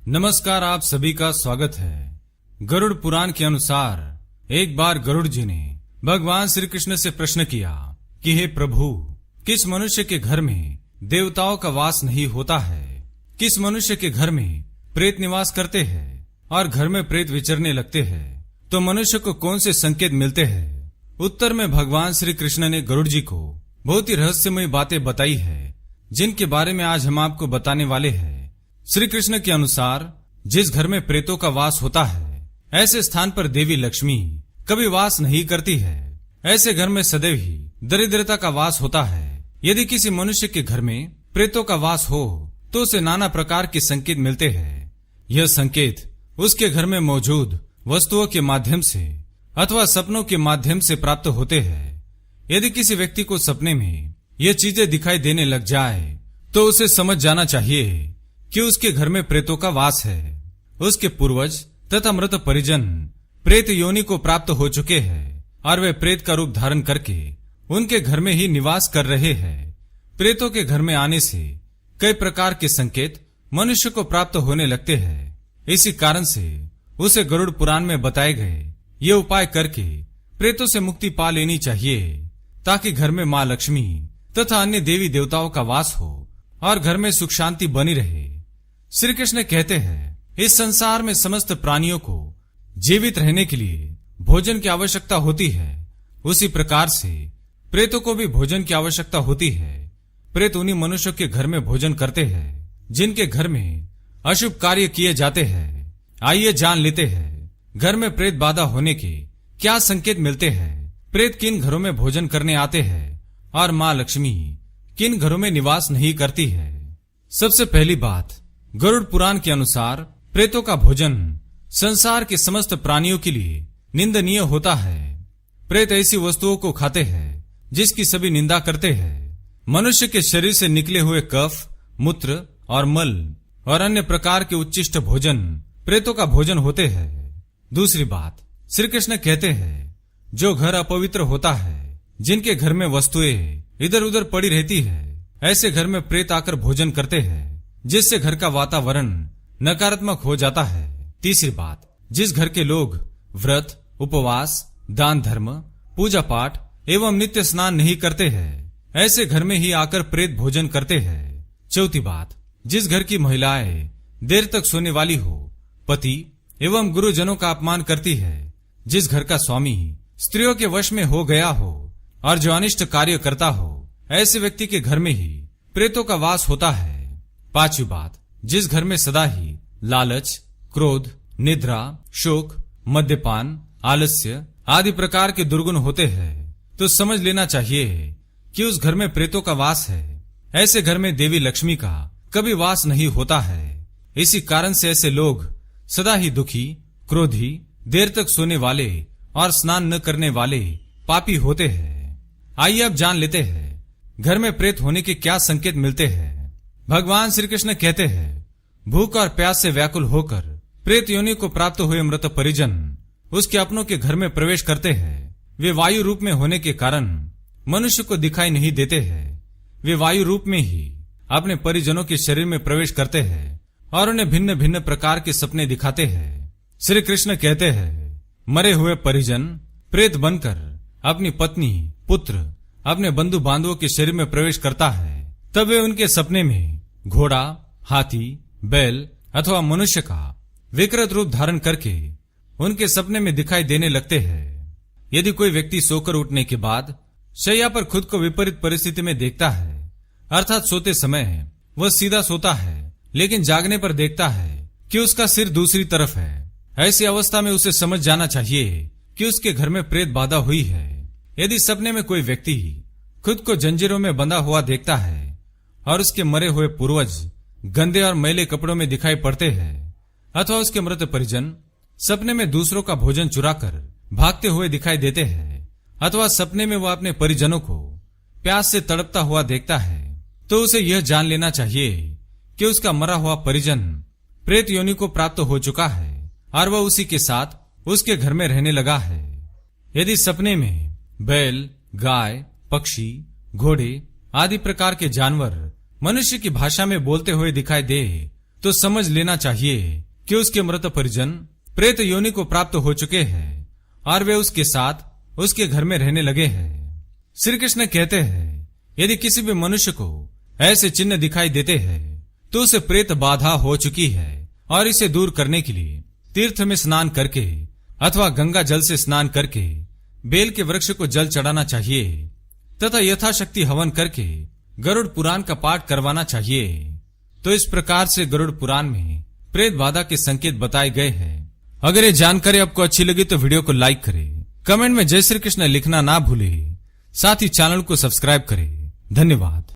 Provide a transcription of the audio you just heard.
नमस्कार, आप सभी का स्वागत है। गरुड़ पुराण के अनुसार एक बार गरुड़ जी ने भगवान श्री कृष्ण से प्रश्न किया कि हे प्रभु, किस मनुष्य के घर में देवताओं का वास नहीं होता है? किस मनुष्य के घर में प्रेत निवास करते हैं और घर में प्रेत विचरने लगते हैं, तो मनुष्य को कौन से संकेत मिलते हैं? उत्तर में भगवान श्री कृष्ण ने गरुड़ जी को बहुत ही रहस्यमय बातें बताई है, जिनके बारे में आज हम आपको बताने वाले हैं। श्री कृष्ण के अनुसार जिस घर में प्रेतों का वास होता है, ऐसे स्थान पर देवी लक्ष्मी कभी वास नहीं करती है। ऐसे घर में सदैव ही दरिद्रता का वास होता है। यदि किसी मनुष्य के घर में प्रेतों का वास हो तो उसे नाना प्रकार के संकेत मिलते हैं। यह संकेत उसके घर में मौजूद वस्तुओं के माध्यम से अथवा सपनों के माध्यम से प्राप्त होते हैं। यदि किसी व्यक्ति को सपने में यह चीजें दिखाई देने लग जाए तो उसे समझ जाना चाहिए कि उसके घर में प्रेतों का वास है। उसके पूर्वज तथा मृत परिजन प्रेत योनि को प्राप्त हो चुके हैं और वे प्रेत का रूप धारण करके उनके घर में ही निवास कर रहे हैं। प्रेतों के घर में आने से कई प्रकार के संकेत मनुष्य को प्राप्त होने लगते हैं। इसी कारण से उसे गरुड़ पुराण में बताए गए ये उपाय करके प्रेतों से मुक्ति पा लेनी चाहिए, ताकि घर में माँ लक्ष्मी तथा अन्य देवी देवताओं का वास हो और घर में सुख शांति बनी रहे। श्री कृष्ण कहते हैं, इस संसार में समस्त प्राणियों को जीवित रहने के लिए भोजन की आवश्यकता होती है। उसी प्रकार से प्रेतों को भी भोजन की आवश्यकता होती है। प्रेत उन्हीं मनुष्यों के घर में भोजन करते हैं जिनके घर में अशुभ कार्य किए जाते हैं। आइए जान लेते हैं घर में प्रेत बाधा होने के क्या संकेत मिलते हैं। प्रेत किन घरों में भोजन करने आते हैं और माँ लक्ष्मी किन घरों में निवास नहीं करती है। सबसे पहली बात, गरुड़ पुराण के अनुसार प्रेतों का भोजन संसार के समस्त प्राणियों के लिए निंदनीय होता है। प्रेत ऐसी वस्तुओं को खाते हैं जिसकी सभी निंदा करते हैं। मनुष्य के शरीर से निकले हुए कफ, मूत्र और मल और अन्य प्रकार के उच्चिष्ट भोजन प्रेतों का भोजन होते हैं। दूसरी बात, श्री कृष्ण कहते हैं, जो घर अपवित्र होता है, जिनके घर में वस्तुएं इधर उधर पड़ी रहती है, ऐसे घर में प्रेत आकर भोजन करते हैं, जिससे घर का वातावरण नकारात्मक हो जाता है। तीसरी बात, जिस घर के लोग व्रत, उपवास, दान धर्म, पूजा पाठ एवं नित्य स्नान नहीं करते हैं, ऐसे घर में ही आकर प्रेत भोजन करते हैं। चौथी बात, जिस घर की महिलाएं देर तक सोने वाली हो, पति एवं गुरुजनों का अपमान करती है, जिस घर का स्वामी स्त्रियों के वश में हो गया हो और जो अनिष्ट कार्य करता हो, ऐसे व्यक्ति के घर में ही प्रेतों का वास होता है। पांचवी बात, जिस घर में सदा ही लालच, क्रोध, निद्रा, शोक, मद्यपान, आलस्य आदि प्रकार के दुर्गुण होते हैं, तो समझ लेना चाहिए कि उस घर में प्रेतों का वास है। ऐसे घर में देवी लक्ष्मी का कभी वास नहीं होता है। इसी कारण से ऐसे लोग सदा ही दुखी, क्रोधी, देर तक सोने वाले और स्नान न करने वाले पापी होते हैं। आइए अब जान लेते हैं घर में प्रेत होने के क्या संकेत मिलते हैं। भगवान श्री कृष्ण कहते हैं, भूख और प्यास से व्याकुल होकर प्रेत योनि को प्राप्त हुए मृत परिजन उसके अपनों के घर में प्रवेश करते हैं। वे वायु रूप में होने के कारण मनुष्य को दिखाई नहीं देते हैं। वे वायु रूप में ही अपने परिजनों के शरीर में प्रवेश करते हैं और उन्हें भिन्न भिन्न प्रकार के सपने दिखाते हैं। श्री कृष्ण कहते हैं, मरे हुए परिजन प्रेत बनकर अपनी पत्नी, पुत्र, अपने बंधु बांधवों के शरीर में प्रवेश करता है। तब वे उनके सपने में घोड़ा, हाथी, बैल अथवा मनुष्य का विकृत रूप धारण करके उनके सपने में दिखाई देने लगते हैं। यदि कोई व्यक्ति सोकर उठने के बाद शैया पर खुद को विपरीत परिस्थिति में देखता है, अर्थात सोते समय वह सीधा सोता है, लेकिन जागने पर देखता है कि उसका सिर दूसरी तरफ है, ऐसी अवस्था में उसे समझ जाना चाहिए कि उसके घर में प्रेत बाधा हुई है। यदि सपने में कोई व्यक्ति खुद को जंजीरों में बंधा हुआ देखता है और उसके मरे हुए पूर्वज गंदे और मैले कपड़ों में दिखाई पड़ते हैं, अथवा उसके मृत परिजन सपने में दूसरों का भोजन चुराकर भागते हुए दिखाई देते हैं, अथवा सपने में वह अपने परिजनों को प्यास से तड़पता हुआ देखता है, तो उसे यह जान लेना चाहिए कि उसका मरा हुआ परिजन प्रेत योनि को प्राप्त हो चुका है और वह उसी के साथ उसके घर में रहने लगा है। यदि सपने में बैल, गाय, पक्षी, घोड़े आदि प्रकार के जानवर मनुष्य की भाषा में बोलते हुए दिखाई दे तो समझ लेना चाहिए कि उसके मृत परिजन प्रेत योनि को प्राप्त हो चुके हैं और वे उसके साथ उसके घर में रहने लगे हैं। श्री कृष्ण कहते हैं, यदि किसी भी मनुष्य को ऐसे चिन्ह दिखाई देते हैं तो उसे प्रेत बाधा हो चुकी है और इसे दूर करने के लिए तीर्थ में स्नान करके अथवा गंगा जल से स्नान करके बेल के वृक्ष को जल चढ़ाना चाहिए तथा यथाशक्ति हवन करके गरुड़ पुराण का पाठ करवाना चाहिए। तो इस प्रकार से गरुड़ पुराण में प्रेत बाधा के संकेत बताए गए हैं। अगर ये जानकारी आपको अच्छी लगी तो वीडियो को लाइक करें, कमेंट में जय श्री कृष्ण लिखना ना भूले, साथ ही चैनल को सब्सक्राइब करें। धन्यवाद।